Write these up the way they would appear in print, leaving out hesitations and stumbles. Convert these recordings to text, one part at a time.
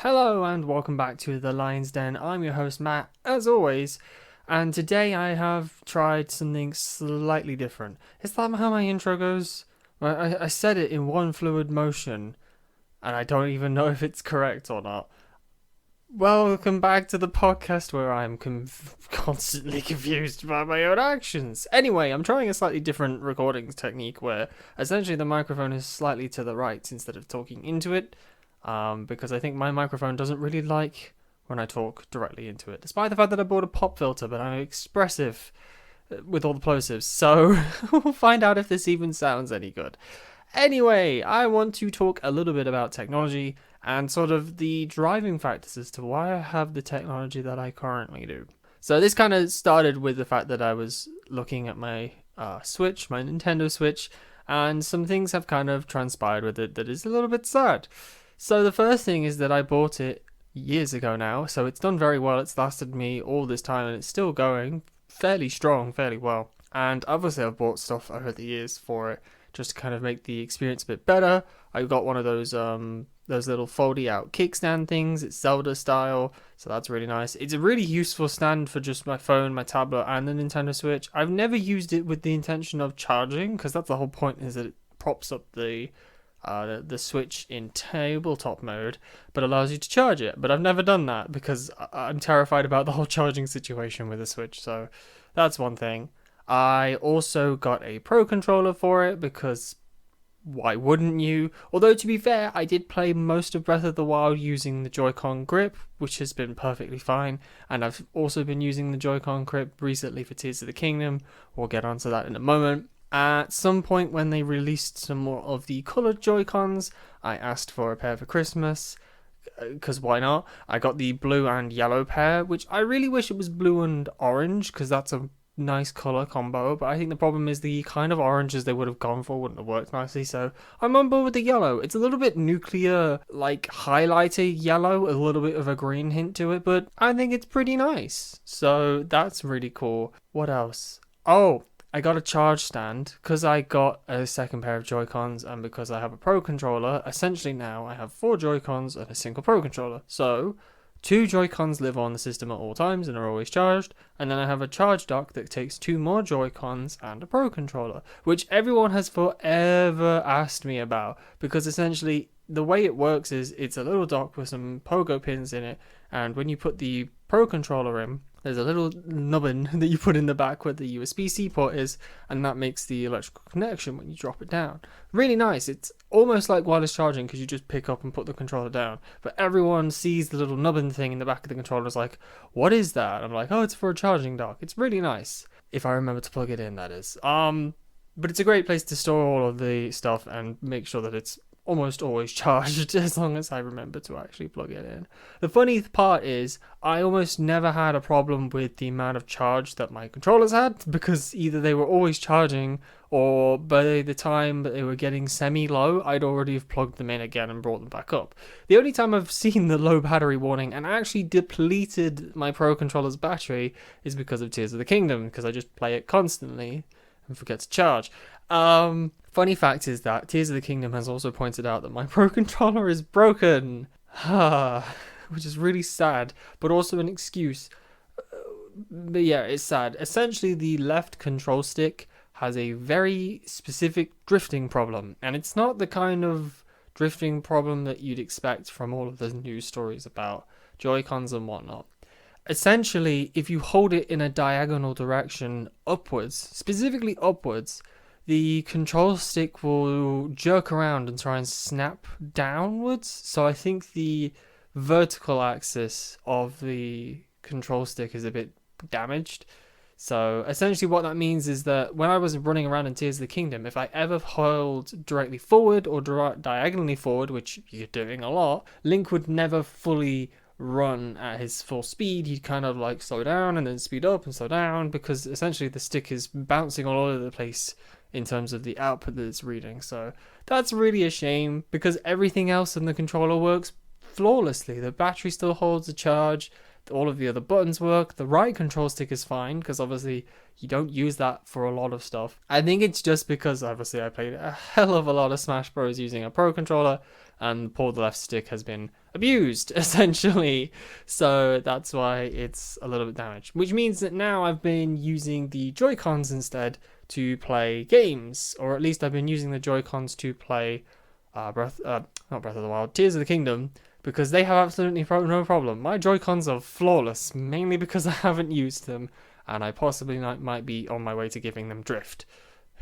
Hello and welcome back to the Lion's Den. I'm your host Matt, as always, and today I have tried something slightly different. Is that how my intro goes? Well, I said it in one fluid motion, and I don't even know if it's correct or not. Welcome back to the podcast where I'm constantly confused by my own actions. Anyway, I'm trying a slightly different recording technique where essentially the microphone is slightly to the right instead of talking into it. Because I think my microphone doesn't really like when I talk directly into it, despite the fact that I bought a pop filter, but I'm expressive with all the plosives, so we'll find out if this even sounds any good. Anyway, I want to talk a little bit about technology and sort of the driving factors as to why I have the technology that I currently do. So this kind of started with the fact that I was looking at my Switch, my Nintendo Switch, and some things have kind of transpired with it that is a little bit sad. So the first thing is that I bought it years ago now, so it's done very well. It's lasted me all this time and it's still going fairly strong, fairly well. And obviously I've bought stuff over the years for it just to kind of make the experience a bit better. I got one of those little foldy out kickstand things. It's Zelda style, so that's really nice. It's a really useful stand for just my phone, my tablet, and the Nintendo Switch. I've never used it with the intention of charging, because that's the whole point, is that it props up the Switch in tabletop mode, but allows you to charge it. But I've never done that because I'm terrified about the whole charging situation with the Switch. So that's one thing. I also got a Pro controller for it because why wouldn't you? Although to be fair, I did play most of Breath of the Wild using the Joy-Con grip, which has been perfectly fine. And I've also been using the Joy-Con grip recently for Tears of the Kingdom. We'll get onto that in a moment. At some point when they released some more of the coloured Joy-Cons, I asked for a pair for Christmas, because why not? I got the blue and yellow pair, which I really wish it was blue and orange, because that's a nice colour combo, but I think the problem is the kind of oranges they would have gone for wouldn't have worked nicely, so I'm on board with the yellow. It's a little bit nuclear, like highlighter yellow, a little bit of a green hint to it, but I think it's pretty nice, so that's really cool. What else? Oh, I got a charge stand because I got a second pair of Joy-Cons, and because I have a Pro controller, essentially now I have 4 Joy-Cons and a single Pro controller. So 2 Joy-Cons live on the system at all times and are always charged, and then I have a charge dock that takes 2 more Joy-Cons and a Pro controller, which everyone has forever asked me about, because essentially the way it works is it's a little dock with some pogo pins in it, and when you put the Pro controller in, there's a little nubbin that you put in the back where the USB-C port is, and that makes the electrical connection when you drop it down. Really nice. It's almost like wireless charging because you just pick up and put the controller down. But everyone sees the little nubbin thing in the back of the controller, is like, what is that? I'm like, oh, it's for a charging dock. It's really nice. If I remember to plug it in, that is. But it's a great place to store all of the stuff and make sure that it's almost always charged as long as I remember to actually plug it in. The funny part is I almost never had a problem with the amount of charge that my controllers had, because either they were always charging or by the time that they were getting semi-low, I'd already have plugged them in again and brought them back up. The only time I've seen the low battery warning and actually depleted my Pro controller's battery is because of Tears of the Kingdom, because I just play it constantly and forget to charge. Funny fact is that Tears of the Kingdom has also pointed out that my Pro controller is broken, which is really sad, but also an excuse. But yeah, it's sad. Essentially, the left control stick has a very specific drifting problem, and it's not the kind of drifting problem that you'd expect from all of the news stories about Joy-Cons and whatnot. Essentially, if you hold it in a diagonal direction upwards, specifically upwards, the control stick will jerk around and try and snap downwards. So I think the vertical axis of the control stick is a bit damaged. So essentially what that means is that when I was running around in Tears of the Kingdom, if I ever held directly forward or diagonally forward, which you're doing a lot, Link would never fully run at his full speed. He'd kind of like slow down and then speed up and slow down, because essentially the stick is bouncing all over the place in terms of the output that it's reading. So that's really a shame, because everything else in the controller works flawlessly. The battery still holds a charge, all of the other buttons work, the right control stick is fine, because obviously you don't use that for a lot of stuff. I think it's just because obviously I played a hell of a lot of Smash Bros using a Pro controller, and pull the left stick has been abused, essentially. So that's why it's a little bit damaged. Which means that now I've been using the Joy-Cons instead to play games, or at least I've been using the Joy-Cons to play not Breath of the Wild, Tears of the Kingdom, because they have absolutely no problem. My Joy-Cons are flawless, mainly because I haven't used them, and I possibly might be on my way to giving them drift.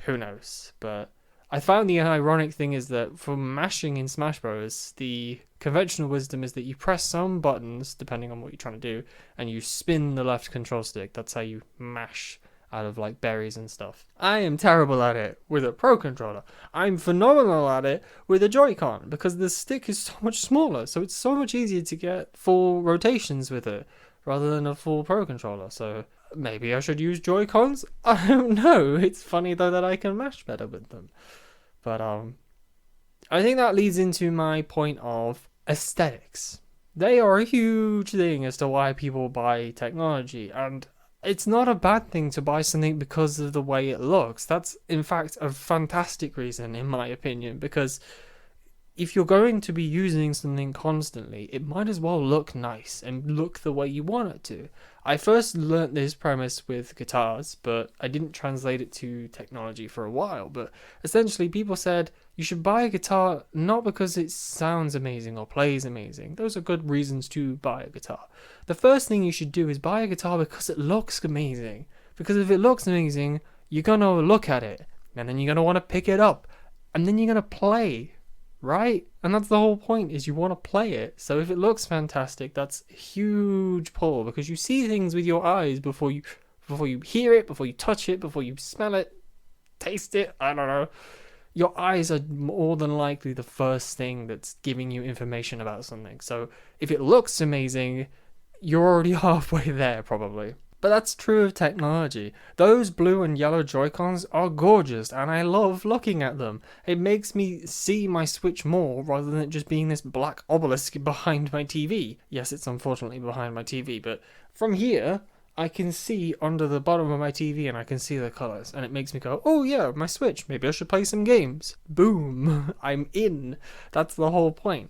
Who knows? But I found the ironic thing is that for mashing in Smash Bros, the conventional wisdom is that you press some buttons, depending on what you're trying to do, and you spin the left control stick. That's how you mash out of like berries and stuff. I am terrible at it with a Pro Controller. I'm phenomenal at it with a Joy-Con because the stick is so much smaller, so it's so much easier to get full rotations with it rather than a full Pro Controller. So maybe I should use Joy-Cons? I don't know. It's funny though that I can mash better with them. But I think that leads into my point of aesthetics. They are a huge thing as to why people buy technology, and it's not a bad thing to buy something because of the way it looks. That's, in fact, a fantastic reason, in my opinion, because if you're going to be using something constantly, it might as well look nice and look the way you want it to. I first learnt this premise with guitars, but I didn't translate it to technology for a while. But essentially, people said you should buy a guitar not because it sounds amazing or plays amazing. Those are good reasons to buy a guitar. The first thing you should do is buy a guitar because it looks amazing. Because if it looks amazing, you're going to look at it, and then you're going to want to pick it up, and then you're going to play. Right? And that's the whole point, is you want to play it. So if it looks fantastic, that's a huge pull, because you see things with your eyes before you hear it, before you touch it, before you smell it, taste it, I don't know. Your eyes are more than likely the first thing that's giving you information about something. So if it looks amazing, you're already halfway there probably. But that's true of technology. Those blue and yellow Joy-Cons are gorgeous, and I love looking at them. It makes me see my Switch more, rather than it just being this black obelisk behind my TV. Yes, it's unfortunately behind my TV, but from here, I can see under the bottom of my TV, and I can see the colours, and it makes me go, oh yeah, my Switch, maybe I should play some games. Boom, I'm in. That's the whole point.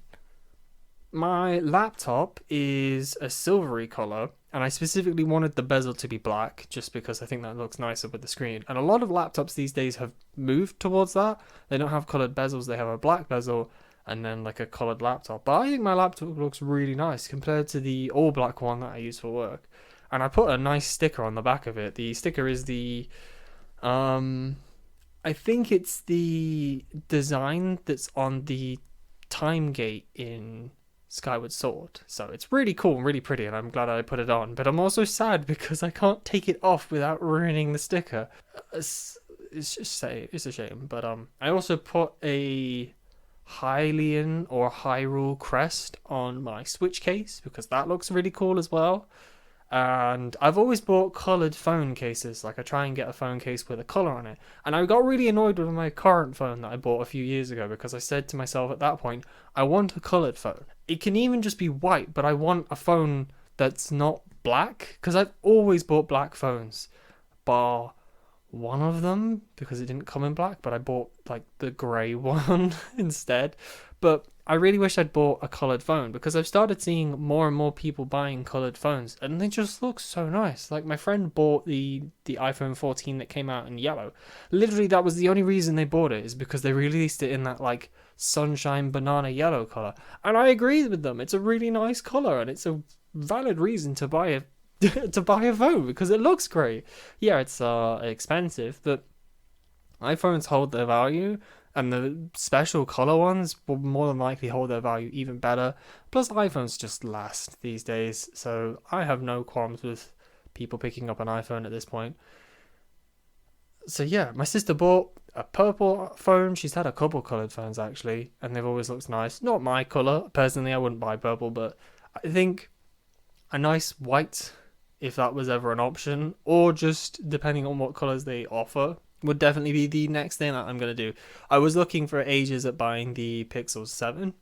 My laptop is a silvery colour, and I specifically wanted the bezel to be black just because I think that looks nicer with the screen. And a lot of laptops these days have moved towards that. They don't have coloured bezels, they have a black bezel and then like a coloured laptop. But I think my laptop looks really nice compared to the all black one that I use for work. And I put a nice sticker on the back of it. The sticker is the I think it's the design that's on the time gate in Skyward Sword. So it's really cool and really pretty, and I'm glad I put it on. But I'm also sad because I can't take it off without ruining the sticker. It's a shame. But I also put a Hylian or Hyrule crest on my Switch case because that looks really cool as well. And I've always bought coloured phone cases. Like I try and get a phone case with a colour on it. And I got really annoyed with my current phone that I bought a few years ago because I said to myself at that point, I want a coloured phone. It can even just be white, but I want a phone that's not black. Because I've always bought black phones. Bar one of them because it didn't come in black, but I bought like the grey one instead. But I really wish I'd bought a coloured phone because I've started seeing more and more people buying coloured phones and they just look so nice. Like my friend bought the iPhone 14 that came out in yellow. Literally that was the only reason they bought it, is because they released it in that like sunshine banana yellow colour. And I agree with them. It's a really nice colour and it's a valid reason to buy a to buy a phone because it looks great. Yeah, it's expensive, but iPhones hold their value. And the special colour ones will more than likely hold their value even better. Plus, iPhones just last these days, so I have no qualms with people picking up an iPhone at this point. So yeah, my sister bought a purple phone. She's had a couple coloured phones actually, and they've always looked nice. Not my colour. Personally, I wouldn't buy purple, but I think a nice white, if that was ever an option, or just depending on what colours they offer, would definitely be the next thing that I'm going to do. I was looking for ages at buying the Pixel 7,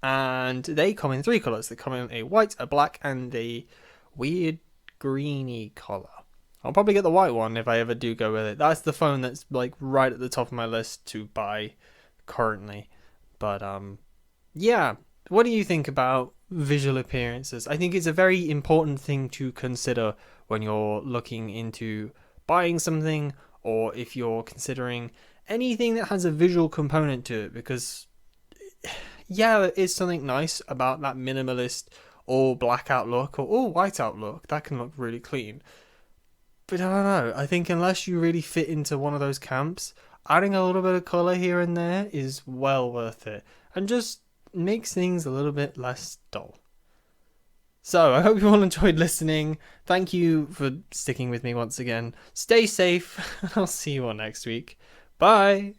and they come in 3 colours. They come in a white, a black, and a weird greeny colour. I'll probably get the white one if I ever do go with it. That's the phone that's like right at the top of my list to buy currently. But yeah, what do you think about visual appearances. I think it's a very important thing to consider when you're looking into buying something, or if you're considering anything that has a visual component to it, because yeah, there is something nice about that minimalist all blackout look or all whiteout look. That can look really clean. But I don't know. I think unless you really fit into one of those camps, adding a little bit of color here and there is well worth it, and just makes things a little bit less dull. So I hope you all enjoyed listening. Thank you for sticking with me once again. Stay safe, and I'll see you all next week. Bye.